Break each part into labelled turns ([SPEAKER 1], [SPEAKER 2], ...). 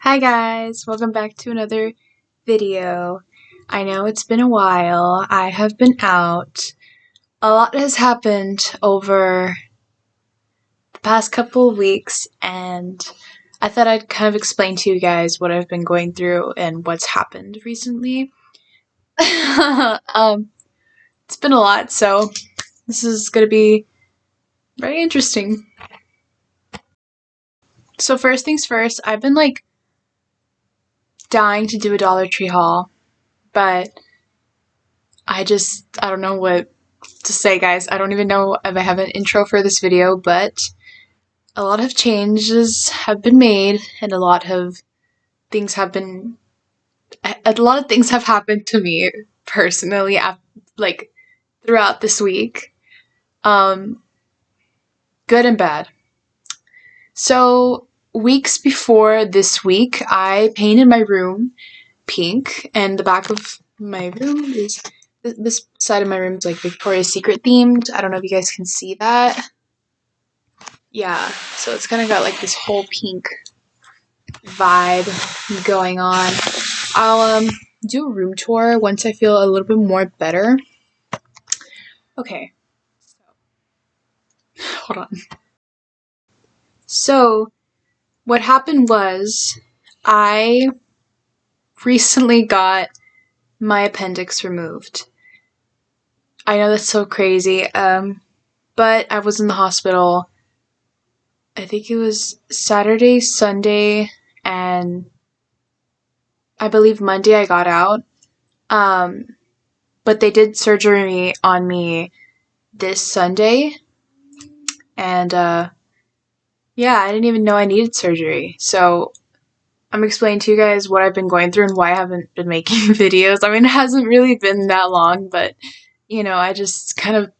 [SPEAKER 1] Hi guys, welcome back to another video. I know it's been a while. I have been out. A lot has happened over the past couple of weeks, and I thought I'd kind of explain to you guys what I've been going through and what's happened recently. It's been a lot, so this is gonna be very interesting. So first things first, I've been dying to do a Dollar Tree haul, but I don't know what to say, guys. I don't even know if I have an intro for this video, but a lot of changes have been made, and a lot of things have happened to me personally, like throughout this week, um, good and bad. So weeks before this week, I painted my room pink, and the back of my room is this side of my room is like Victoria's Secret themed. I don't know if you guys can see that. Yeah, so it's kind of got like this whole pink vibe going on. I'll do a room tour once I feel a little bit more better. Okay, hold on. So what happened was I recently got my appendix removed. I know that's so crazy, but I was in the hospital. I think it was Saturday, Sunday, and I believe Monday I got out. But they did surgery on me this Sunday, and yeah, I didn't even know I needed surgery. So I'm explaining to you guys what I've been going through and why I haven't been making videos. I mean, it hasn't really been that long, but I just kind of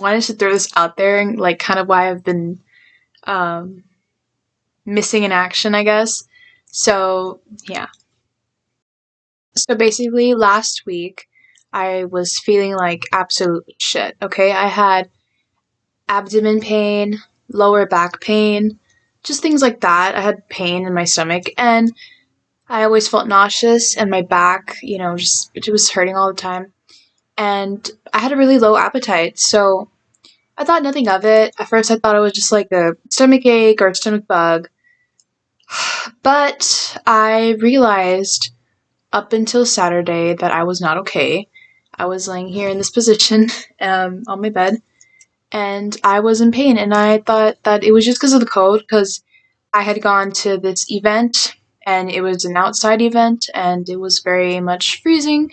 [SPEAKER 1] wanted to throw this out there and like kind of why I've been missing in action, I guess. So yeah. So basically, last week I was feeling like absolute shit. Okay, I had abdomen pain, lower back pain, just things like that. I had pain in my stomach, and I always felt nauseous, and my back, just it was hurting all the time. And I had a really low appetite, so I thought nothing of it. At first, I thought it was just like a stomach ache or a stomach bug. But I realized up until Saturday that I was not okay. I was laying here in this position on my bed, and I was in pain, and I thought that it was just because of the cold, because I had gone to this event, and it was an outside event, and it was very much freezing,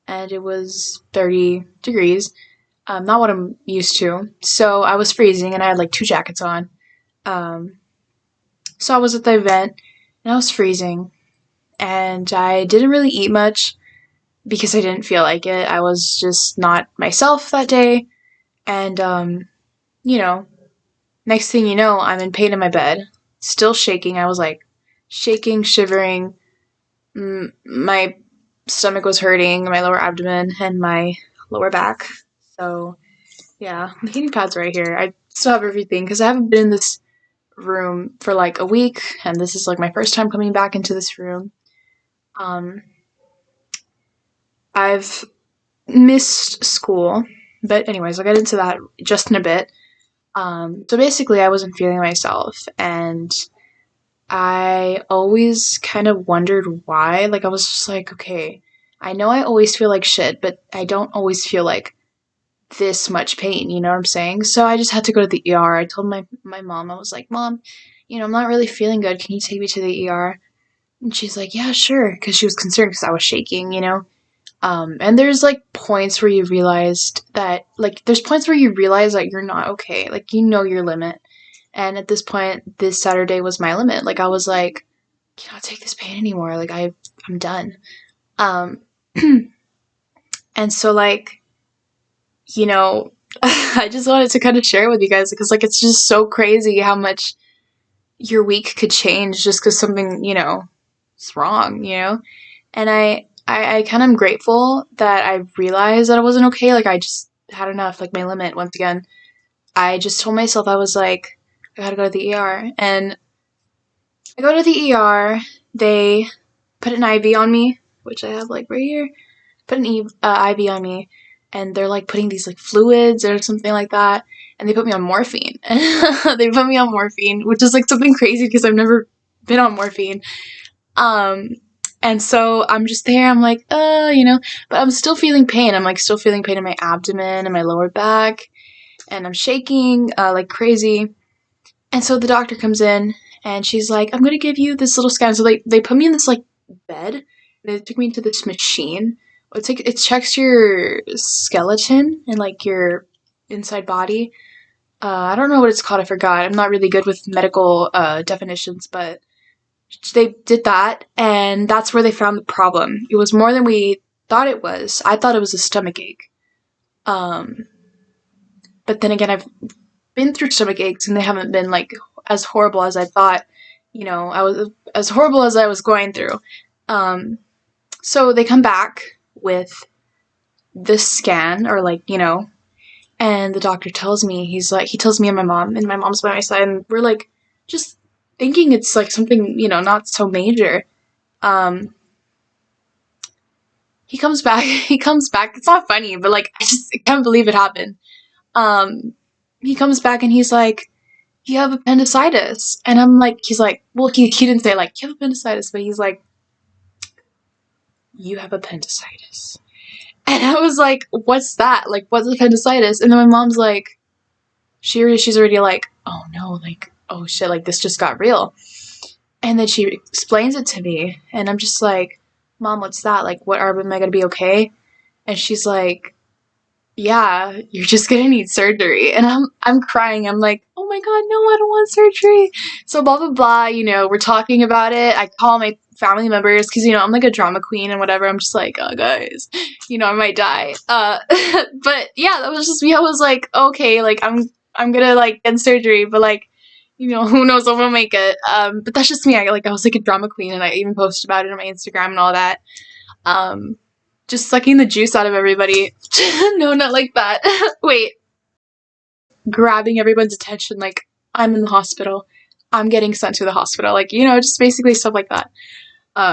[SPEAKER 1] and it was 30 degrees, not what I'm used to, so I was freezing, and I had like 2 jackets on. So I was at the event, and I was freezing, and I didn't really eat much because I didn't feel like it. I was just not myself that day, and you know, next thing you know, I'm in pain in my bed, still shaking. I was like shaking, shivering. My stomach was hurting, my lower abdomen, and my lower back. So, yeah, the heating pad's right here. I still have everything because I haven't been in this room for like a week, and this is like my first time coming back into this room. Um, I've missed school, but anyways, I'll get into that just in a bit. So basically, I wasn't feeling myself, and I always kind of wondered why. Like, I was just like, okay, I know I always feel like shit, but I don't always feel like this much pain, you know what I'm saying? So I just had to go to the ER. I told my mom, I was like, Mom, I'm not really feeling good. Can you take me to the ER? And she's like, yeah, sure, because she was concerned because I was shaking. And there's like points where you realized that, like, there's points where you realize that you're not okay. Like, you know your limit. And at this point, this Saturday was my limit. Like, I was like, cannot take this pain anymore. Like, I'm done. Um, and so, like, I just wanted to kind of share with you guys because, like, it's just so crazy how much your week could change just because something, is wrong. And I kind of am grateful that I realized that I wasn't okay. Like, I just had enough, like, my limit once again. I just told myself, I was like, I gotta go to the ER. And I go to the ER, they put an IV on me, which I have like right here. Put an IV on me, and they're like putting these like fluids or something like that, and they put me on morphine. They put me on morphine, which is like something crazy because I've never been on morphine. Um, and so I'm just there. I'm like, but I'm still feeling pain. I'm like still feeling pain in my abdomen and my lower back, and I'm shaking like crazy. And so the doctor comes in, and she's like, I'm gonna give you this little scan. So they put me in this like bed. They took me into this machine. It checks your skeleton and like your inside body. I don't know what it's called. I forgot. I'm not really good with medical definitions, but they did that, and that's where they found the problem. It was more than we thought it was. I thought it was a stomach ache. Um, but then again, I've been through stomach aches, and they haven't been like as horrible as I thought. I was as horrible as I was going through. Um, so they come back with this scan, or like and the doctor tells me, he tells me and my mom's by my side, and we're like just thinking it's like something not so major. Um, he comes back. He comes back. It's not funny, but like I can't believe it happened. Um, he comes back and he's like, "You have appendicitis," and I'm like, he's like, well, he didn't say like you have appendicitis, but he's like, "You have appendicitis," and I was like, "What's that? Like, what's appendicitis?" And then my mom's like, she's already like, "Oh no, like, oh shit, like this just got real." And then she explains it to me, and I'm just like, "Mom, what's that? Like, am I gonna be okay?" And she's like, "Yeah, you're just gonna need surgery." And I'm crying. I'm like, "Oh my god, no, I don't want surgery." So blah blah blah. We're talking about it. I call my family members because I'm like a drama queen and whatever. I'm just like, "Oh guys, I might die." But yeah, that was just me. I was like, okay, like I'm gonna like get surgery, but like who knows if I'll make it. But that's just me. I was like a drama queen, and I even posted about it on my Instagram and all that. Um, just sucking the juice out of everybody. No, not like that. Wait. Grabbing everyone's attention, like, I'm in the hospital. I'm getting sent to the hospital. Like, just basically stuff like that.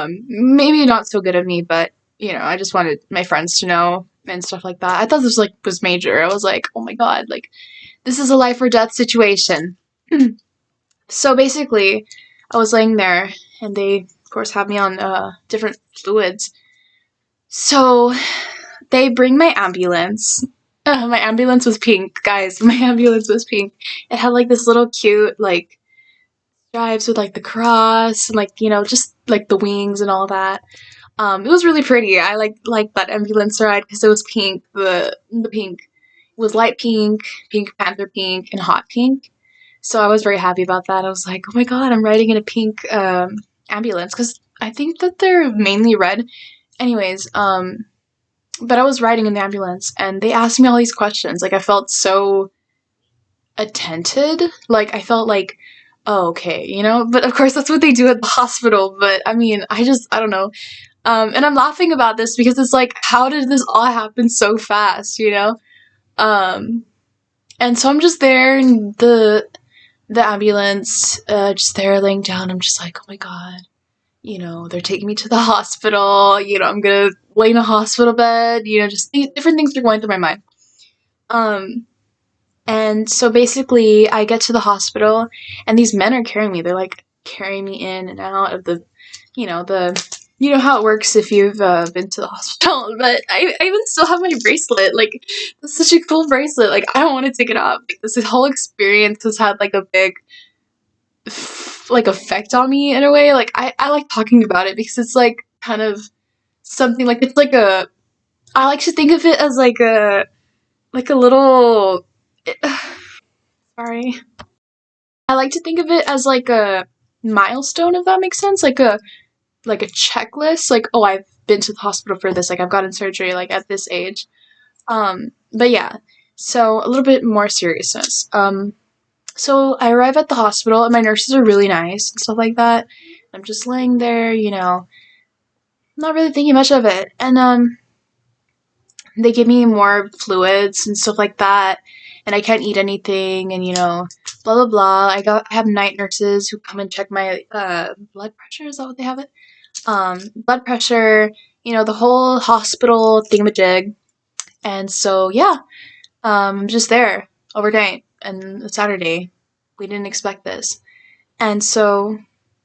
[SPEAKER 1] Maybe not so good of me, but, I just wanted my friends to know and stuff like that. I thought this, like, was major. I was like, oh my god, like, this is a life or death situation. So basically, I was laying there, and they, of course, have me on different fluids. So they bring my ambulance. My ambulance was pink, guys. My ambulance was pink. It had like this little cute like stripes with like the cross and like just like the wings and all that. It was really pretty. I like that ambulance ride because it was pink. The pink was light pink, pink panther pink, and hot pink. So I was very happy about that. I was like, oh my god, I'm riding in a pink ambulance because I think that they're mainly red. Anyways, but I was riding in the ambulance and they asked me all these questions. Like I felt so attentive. Like I felt like, oh, okay, But of course that's what they do at the hospital. But I mean, I don't know. And I'm laughing about this because it's like, how did this all happen so fast? Um, and so I'm just there in the ambulance, just there laying down. I'm just like, oh my god. They're taking me to the hospital, I'm gonna lay in a hospital bed, just different things are going through my mind. And so basically I get to the hospital and these men are carrying me. They're like carrying me in and out of how it works if you've been to the hospital. But I even still have my bracelet. Like, that's such a cool bracelet. Like, I don't want to take it off. Like, this whole experience has had like a big like effect on me in a way. Like I like talking about it because it's like kind of something like it's like a I like to think of it as like a little sorry. I like to think of it as like a milestone, if that makes sense. Like a checklist. Like, oh, I've been to the hospital for this, like I've gotten surgery like at this age. But yeah. So a little bit more seriousness. So I arrive at the hospital and my nurses are really nice and stuff like that. I'm just laying there, not really thinking much of it. And they give me more fluids and stuff like that. And I can't eat anything and blah blah blah. I have night nurses who come and check my blood pressure. Is that what they have it? Blood pressure. The whole hospital thingamajig. And so yeah, I'm just there overnight and it's Saturday. We didn't expect this. And so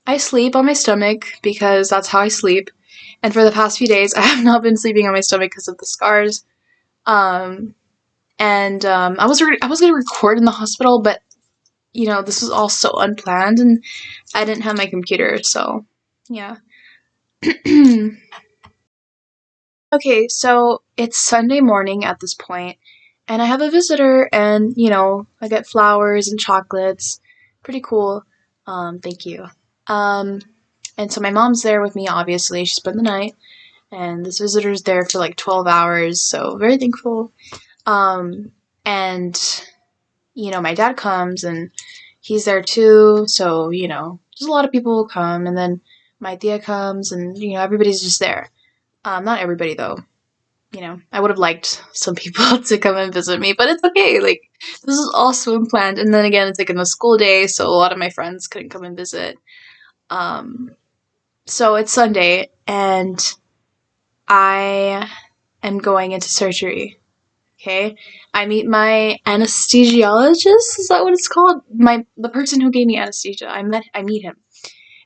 [SPEAKER 1] I sleep on my stomach because that's how I sleep. And for the past few days, I have not been sleeping on my stomach because of the scars. Um, and I was gonna record in the hospital, but this was all so unplanned, and I didn't have my computer, so yeah. Okay, so it's Sunday morning at this point, and I have a visitor, and I get flowers and chocolates. Pretty cool. Thank you. Um, and so my mom's there with me, obviously. She spent the night, and this visitor's there for like 12 hours, so very thankful. And my dad comes, and he's there too, so just a lot of people will come, and then my tia comes, and everybody's just there. Not everybody though. I would have liked some people to come and visit me, but it's okay. Like, this is all swim planned, and then again, it's like in a school day, so a lot of my friends couldn't come and visit. Um, so it's Sunday, and I am going into surgery. Okay, I meet my anesthesiologist. Is that what it's called? The person who gave me anesthesia. I meet him,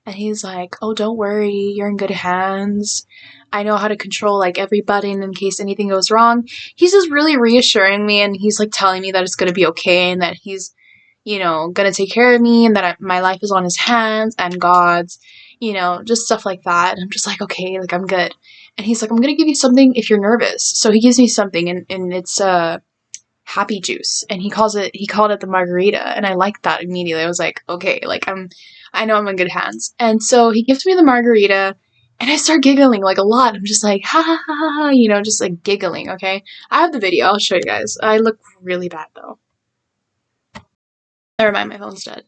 [SPEAKER 1] and he's like, "Oh, don't worry, you're in good hands. I know how to control like everybody in case anything goes wrong." He's just really reassuring me, and he's like telling me that it's gonna be okay, and that he's gonna take care of me, and that my life is on his hands and God's, just stuff like that. And I'm just like, okay, like I'm good. And he's like, I'm gonna give you something if you're nervous. So he gives me something, and it's happy juice, and he called it the margarita, and I liked that immediately. I was like, okay, like I know I'm in good hands. And so he gives me the margarita, and I start giggling like a lot. I'm just like, ha ha ha ha, ha, just like giggling. Okay, I have the video. I'll show you guys. I look really bad though. Never mind, my phone's dead.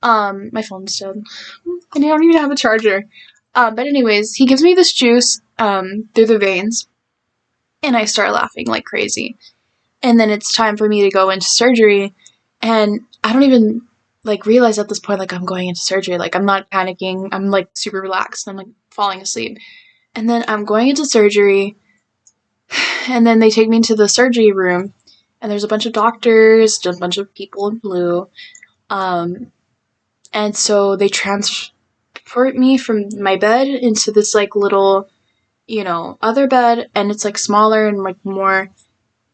[SPEAKER 1] My phone's dead. I don't even have a charger. But anyways, he gives me this juice through the veins, and I start laughing like crazy. And then it's time for me to go into surgery, and I don't even like realize at this point like I'm going into surgery. Like, I'm not panicking. I'm like super relaxed. I'm like falling asleep. And then I'm going into surgery, and then they take me into the surgery room, and there's a bunch of doctors, just a bunch of people in blue. Um, and so they transport me from my bed into this like little, other bed, and it's like smaller and like more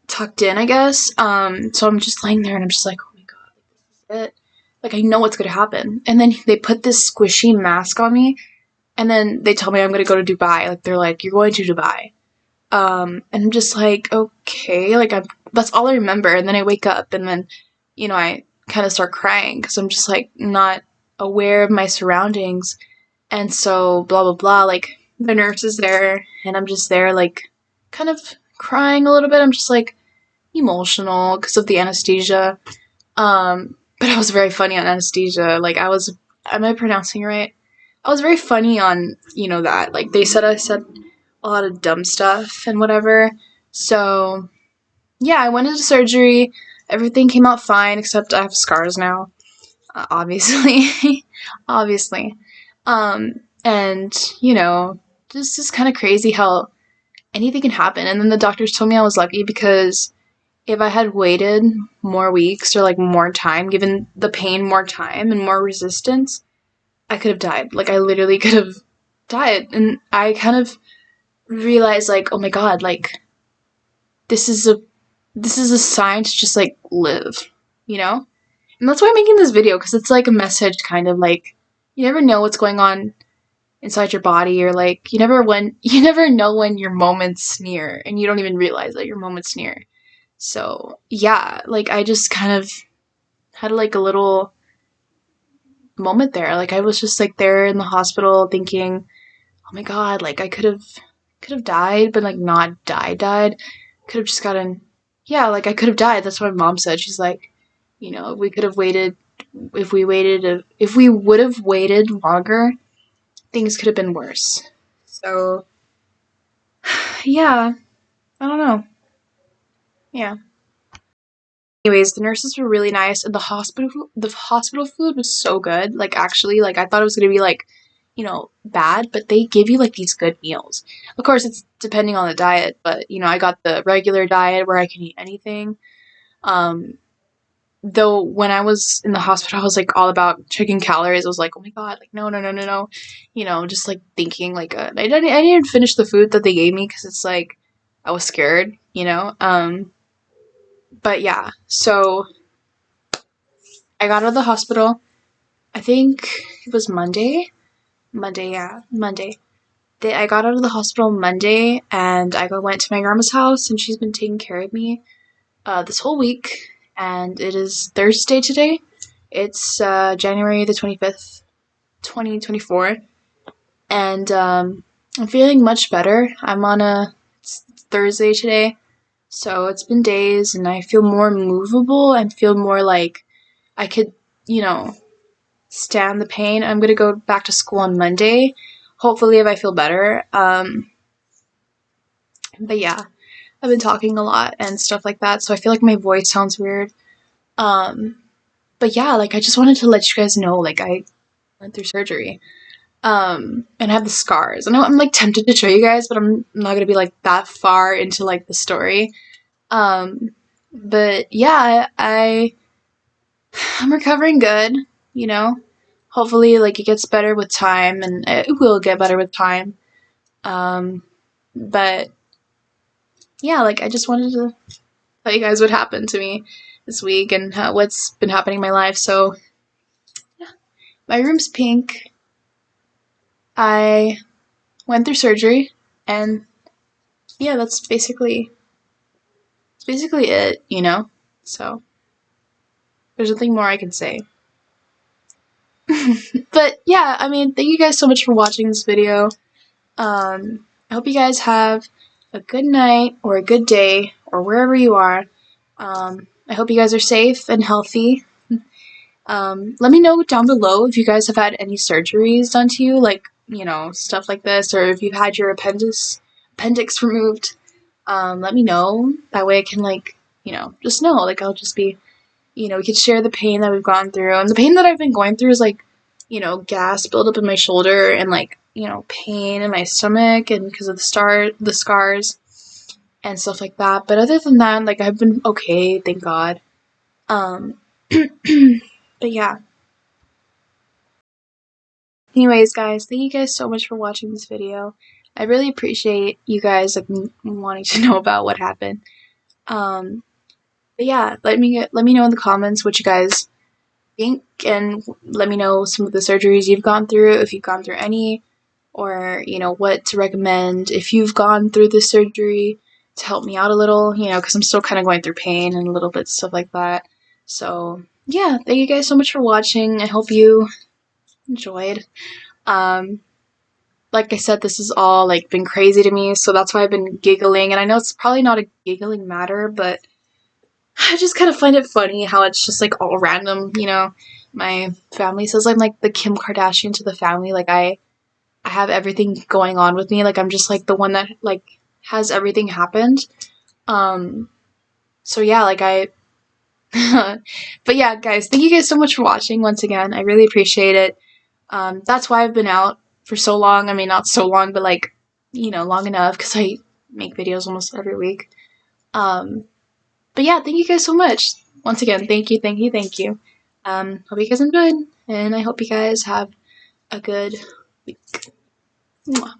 [SPEAKER 1] tucked in, I guess. So I'm just laying there, and I'm just like, oh my god, this is it. Like, I know what's gonna happen. And then they put this squishy mask on me, and then they tell me I'm gonna go to Dubai. Like, they're like, you're going to Dubai. And I'm just like, okay, like that's all I remember. And then I wake up, and then, I kind of start crying because I'm just like not aware of my surroundings. And so blah blah blah. Like, the nurse is there, and I'm just there, like, kind of crying a little bit. I'm just like emotional because of the anesthesia. But I was very funny on anesthesia. Like, am I pronouncing it right? I was very funny on, that. Like, they said I said a lot of dumb stuff and whatever. So, yeah, I went into surgery. Everything came out fine, except I have scars now. Obviously. Obviously. And, this is kind of crazy how anything can happen. And then the doctors told me I was lucky because if I had waited more weeks or like more time, given the pain more time and more resistance, I could have died. Like, I literally could have died. And I kind of realized, like, oh my god, like, this is a sign to just like live, you know? And that's why I'm making this video, because it's like a message, kind of like, you never know what's going on inside your body, or like you never know when your moment's near, and you don't even realize that your moment's near. So yeah, like, I just kind of had like a little moment there. Like, I was just like there in the hospital thinking, oh my god, like, I could have died, but like not died. Could have just gotten, yeah, like, I could have died. That's what my mom said. She's like, we could have waited, if we would have waited longer, things could have been worse. So yeah, I don't know. Yeah. Anyways, the nurses were really nice, and the hospital food was so good. Like, actually, like, I thought it was gonna be like, bad, but they give you like these good meals. Of course, it's depending on the diet, but I got the regular diet where I can eat anything. Um, though when I was in the hospital, I was like all about checking calories. I was like, oh my god, like no, no, no, no, no, just like thinking like I didn't finish the food that they gave me because it's like I was scared. But yeah, so I got out of the hospital. I think it was Monday. Monday, yeah, Monday. I got out of the hospital Monday, and went to my grandma's house, and she's been taking care of me this whole week. And it is Thursday today. It's January the 25th, 2024, and I'm feeling much better. It's Thursday today, so it's been days, and I feel more movable and feel more like I could, stand the pain. I'm gonna go back to school on Monday, hopefully if I feel better. But yeah, I've been talking a lot and stuff like that, so I feel like my voice sounds weird. Um, but yeah, like I just wanted to let you guys know, like I went through surgery. And I have the scars. I know I'm like tempted to show you guys, but I'm not gonna be like that far into like the story. Um, but yeah, I'm recovering good, you know. Hopefully like it gets better with time, and it will get better with time. Um, but yeah, like I just wanted to tell you guys what happened to me this week and what's been happening in my life. So my room's pink. I went through surgery, and yeah, that's basically it. So there's nothing more I can say. But yeah, I mean, thank you guys so much for watching this video. I hope you guys have a good night or a good day or wherever you are. I hope you guys are safe and healthy. Let me know down below if you guys have had any surgeries done to you, like, stuff like this, or if you've had your appendix removed. Let me know. That way I can, like, just know. Like, I'll just be, we could share the pain that we've gone through. And the pain that I've been going through is, like, gas buildup in my shoulder and, like, pain in my stomach and because of the scars and stuff like that. But other than that, like, I've been okay, thank God. Um, but yeah. Anyways, guys, thank you guys so much for watching this video. I really appreciate you guys like wanting to know about what happened. Um, but yeah, let me know in the comments what you guys think, and let me know some of the surgeries you've gone through, if you've gone through any, or what to recommend if you've gone through the surgery to help me out a little, because I'm still kind of going through pain and a little bit stuff like that. So yeah, thank you guys so much for watching. I hope you enjoyed. Um, like I said, this has all like been crazy to me, so that's why I've been giggling. And I know it's probably not a giggling matter, but I just kind of find it funny how it's just like all random. My family says I'm like the Kim Kardashian to the family. Like I have everything going on with me. Like I'm just like the one that like has everything happened. So yeah, like I but yeah, guys, thank you guys so much for watching once again. I really appreciate it. That's why I've been out for so long. I mean, not so long, but like, long enough because I make videos almost every week. But yeah, thank you guys so much. Once again, thank you, thank you, thank you. Hope you guys enjoyed, and I hope you guys have a good week. Mwah.